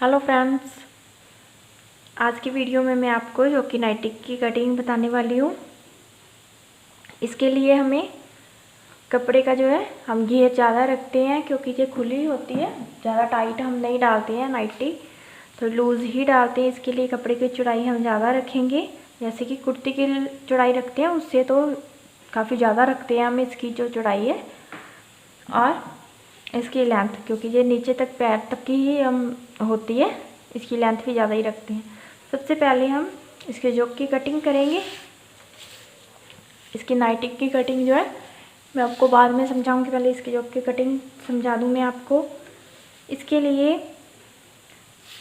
Hello friends, आज की video में मैं आपको जो कि नाइटी की कटिंग बताने वाली हूँ। इसके लिए हमें कपड़े का जो है हम घेर ज़्यादा रखते हैं क्योंकि ये खुली होती है, ज़्यादा टाइट हम नहीं डालते हैं नाइटी, तो लूज़ ही डालते हैं। इसके लिए कपड़े की चौड़ाई हम ज़्यादा रखेंगे। जैसे कि कुर्ती की चौड़ाई रखते हैं उससे तो काफ़ी ज़्यादा रखते हैं हम इसकी जो चौड़ाई है, और इसकी लेंथ, क्योंकि ये नीचे तक पैर तक की ही हम होती है, इसकी लेंथ भी ज़्यादा ही रखते हैं। सबसे पहले हम इसके जोक की कटिंग करेंगे। इसकी नाइटी की कटिंग जो है मैं आपको बाद में समझाऊंगी, पहले इसके जोक की कटिंग समझा दूँ मैं आपको। इसके लिए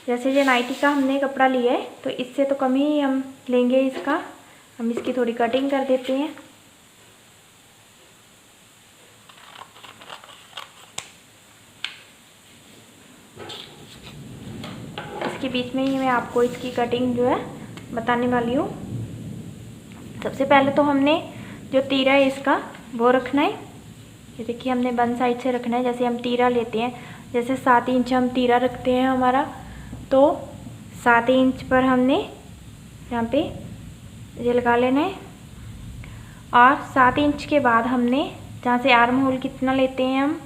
जैसे ये नाइटी का हमने कपड़ा लिया है तो इससे तो कम ही हम लेंगे इसका। हम इसकी थोड़ी कटिंग कर देते हैं। इसके बीच में ही मैं आपको इसकी कटिंग जो है बताने वाली हूँ। सबसे पहले तो हमने जो तीरा है इसका वो रखना है। ये देखिए हमने बंद साइड से रखना है। जैसे हम तीरा लेते हैं, जैसे 7 इंच हम तीरा रखते हैं हमारा, तो 7 इंच पर हमने यहाँ पे ये लगा लेना है। और 7 इंच के बाद हमने जहाँ से आर्म होल कितना लेते हैं हम,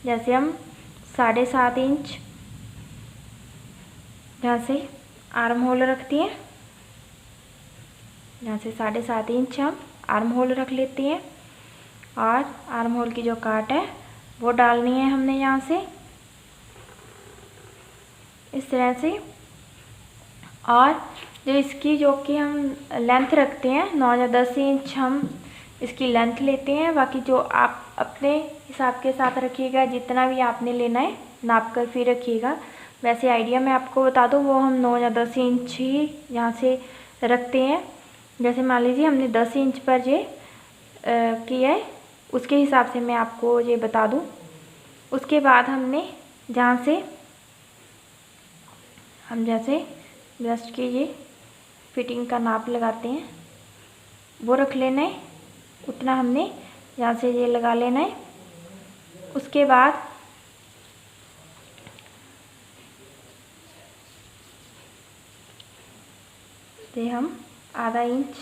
जैसे हम 7.5 इंच जहाँ से आर्म होल रखती हैं, यहाँ से 7.5 इंच हम आर्म होल रख लेते हैं। और आर्म होल की जो काट है वो डालनी है हमने यहाँ से इस तरह से। और जो इसकी जो कि हम लेंथ रखते हैं 9 या 10 इंच हम इसकी लेंथ लेते हैं। बाकी जो आप अपने हिसाब के साथ रखिएगा, जितना भी आपने लेना है नाप कर फिर रखिएगा। वैसे आइडिया मैं आपको बता दूं, वो हम 9 या 10 इंच ही यहाँ से रखते हैं। जैसे मान लीजिए हमने 10 इंच पर ये किया है, उसके हिसाब से मैं आपको ये बता दूं। उसके बाद हमने जहाँ से हम जैसे ब्रेस्ट की ये फिटिंग का नाप लगाते हैं वो रख लेना है, उतना हमने यहाँ से ये लगा लेना है। उसके बाद से हम आधा इंच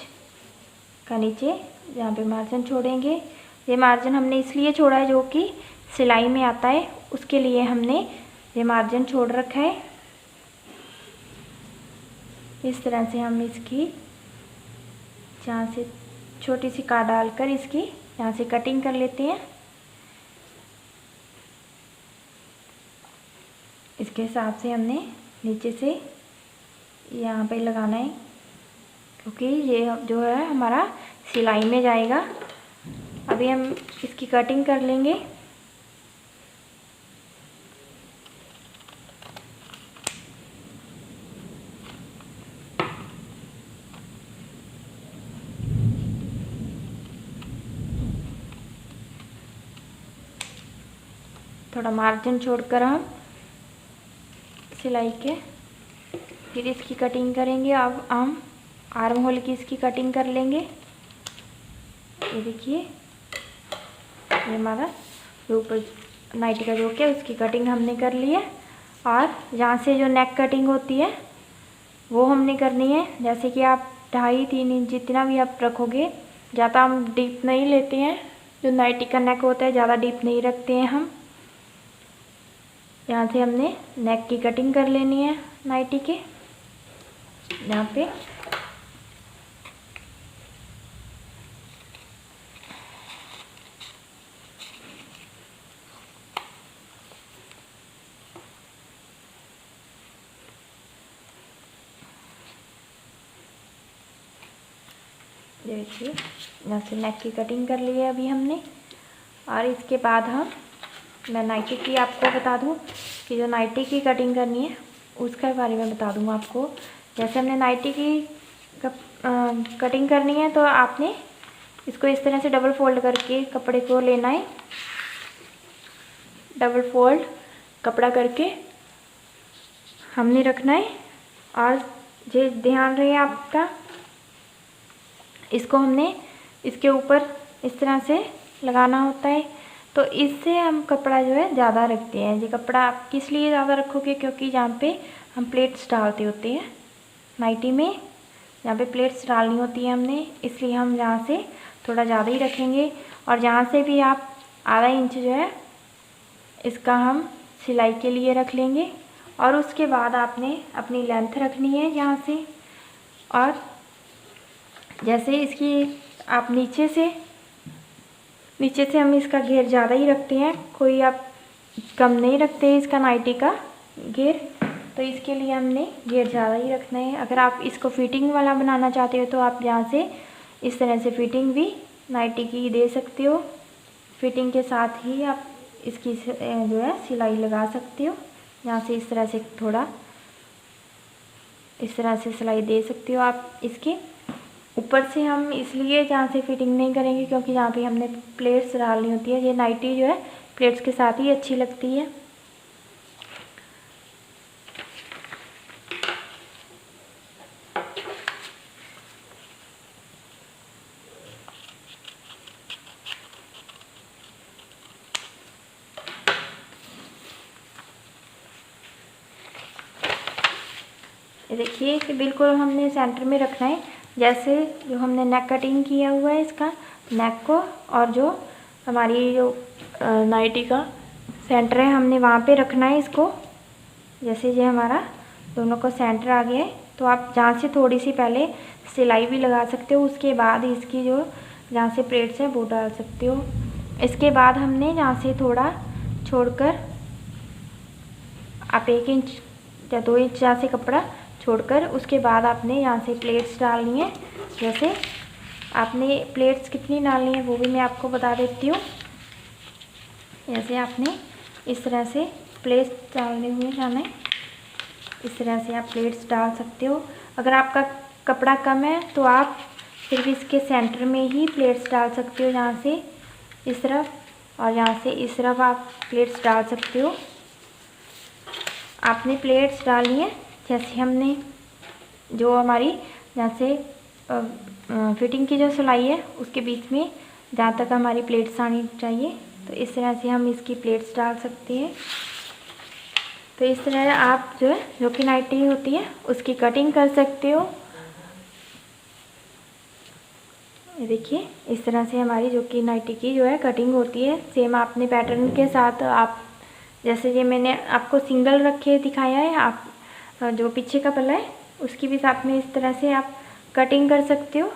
का नीचे जहाँ पे मार्जिन छोड़ेंगे, ये मार्जिन हमने इसलिए छोड़ा है जो कि सिलाई में आता है, उसके लिए हमने ये मार्जिन छोड़ रखा है। इस तरह से हम इसकी जहाँ से छोटी सी काट डालकर इसकी यहाँ से कटिंग कर लेते हैं। इसके हिसाब से हमने नीचे से यहाँ पे लगाना है, क्योंकि ये जो है हमारा सिलाई में जाएगा। अभी हम इसकी कटिंग कर लेंगे। थोड़ा मार्जिन छोड़कर हम सिलाई के फिर इसकी कटिंग करेंगे। अब हम आर्म होल की इसकी कटिंग कर लेंगे। ये देखिए ये हमारा जो ऊपर नाइटी का जो क्या उसकी कटिंग हमने कर ली है। और यहाँ से जो नेक कटिंग होती है वो हमने करनी है। जैसे कि आप 2.5-3 इंच जितना भी आप रखोगे, ज़्यादा हम डीप नहीं लेते हैं। जो नाइटी का नेक होता है ज़्यादा डीप नहीं रखते हैं हम। यहाँ से हमने नेक की कटिंग कर लेनी है नाइटी के। यहाँ पे देखिए यहाँ से नेक की कटिंग कर ली है अभी हमने। और इसके बाद मैं नाइटी की आपको बता दूं कि जो नाइटी की कटिंग करनी है उसके बारे में बता दूँ आपको। जैसे हमने नाइटी की कटिंग करनी है तो आपने इसको इस तरह से डबल फोल्ड करके कपड़े को लेना है। डबल फोल्ड कपड़ा करके हमने रखना है। और ये ध्यान रहे आपका, इसको हमने इसके ऊपर इस तरह से लगाना होता है तो इससे हम कपड़ा जो है ज़्यादा रखते हैं। ये कपड़ा आप किस लिए ज़्यादा रखोगे, क्योंकि यहाँ पे हम प्लेट्स डालते होते हैं नाइटी में, यहाँ पे प्लेट्स डालनी होती है हमने, इसलिए हम यहाँ से थोड़ा ज़्यादा ही रखेंगे। और यहाँ से भी आप आधा इंच जो है इसका हम सिलाई के लिए रख लेंगे। और उसके बाद आपने अपनी लेंथ रखनी है यहाँ से, और जैसे इसकी आप नीचे से हम इसका घेर ज़्यादा ही रखते हैं, कोई आप कम नहीं रखते इसका नाइटी का घेर, तो इसके लिए हमने घेर ज़्यादा ही रखना है। अगर आप इसको फिटिंग वाला बनाना चाहते हो तो आप यहाँ से इस तरह से फिटिंग भी नाइटी की दे सकते हो। फिटिंग के साथ ही आप इसकी जो है सिलाई लगा सकते हो। यहाँ से इस तरह से थोड़ा इस तरह से सिलाई दे सकते हो आप। इसके ऊपर से हम इसलिए यहाँ से फिटिंग नहीं करेंगे क्योंकि यहाँ पे हमने प्लेट्स डालनी होती है। ये नाइटी जो है प्लेट्स के साथ ही अच्छी लगती है। देखिए कि बिल्कुल हमने सेंटर में रखना है, जैसे जो हमने नेक कटिंग किया हुआ है इसका नेक को, और जो हमारी जो नाइटी का सेंटर है हमने वहाँ पे रखना है इसको। जैसे ये हमारा दोनों को सेंटर आ गया है, तो आप जहाँ से थोड़ी सी पहले सिलाई भी लगा सकते हो, उसके बाद इसकी जो जहाँ से प्लेट्स है वो डाल सकते हो। इसके बाद हमने जहाँ से थोड़ा छोड़कर आप 1 इंच या 2 इंच जहाँ से कपड़ा छोड़कर उसके बाद आपने यहाँ से प्लेट्स डालनी है। जैसे आपने प्लेट्स कितनी डालनी है वो भी मैं आपको बता देती हूँ। जैसे आपने इस तरह से प्लेट्स डालने हुए जाना है, इस तरह से आप प्लेट्स डाल सकते हो। अगर आपका कपड़ा कम है तो आप सिर्फ इसके सेंटर में ही प्लेट्स डाल सकते हो, यहाँ से इस तरफ और यहाँ से इस तरफ आप प्लेट्स डाल सकते हो। आपने प्लेट्स डाली है, जैसे हमने जो हमारी जहाँ से फिटिंग की जो सिलाई है उसके बीच में जहाँ तक हमारी प्लेट्स आनी चाहिए, तो इस तरह से हम इसकी प्लेट्स डाल सकते हैं। तो इस तरह आप जो है जो कि नाइटी होती है उसकी कटिंग कर सकते हो। ये देखिए इस तरह से हमारी जो कि नाइटी की जो है कटिंग होती है। सेम आपने पैटर्न के साथ आप जैसे ये मैंने आपको सिंगल रखे दिखाया है, आप जो पीछे का पल्ला है उसकी भी साथ में इस तरह से आप कटिंग कर सकते हो।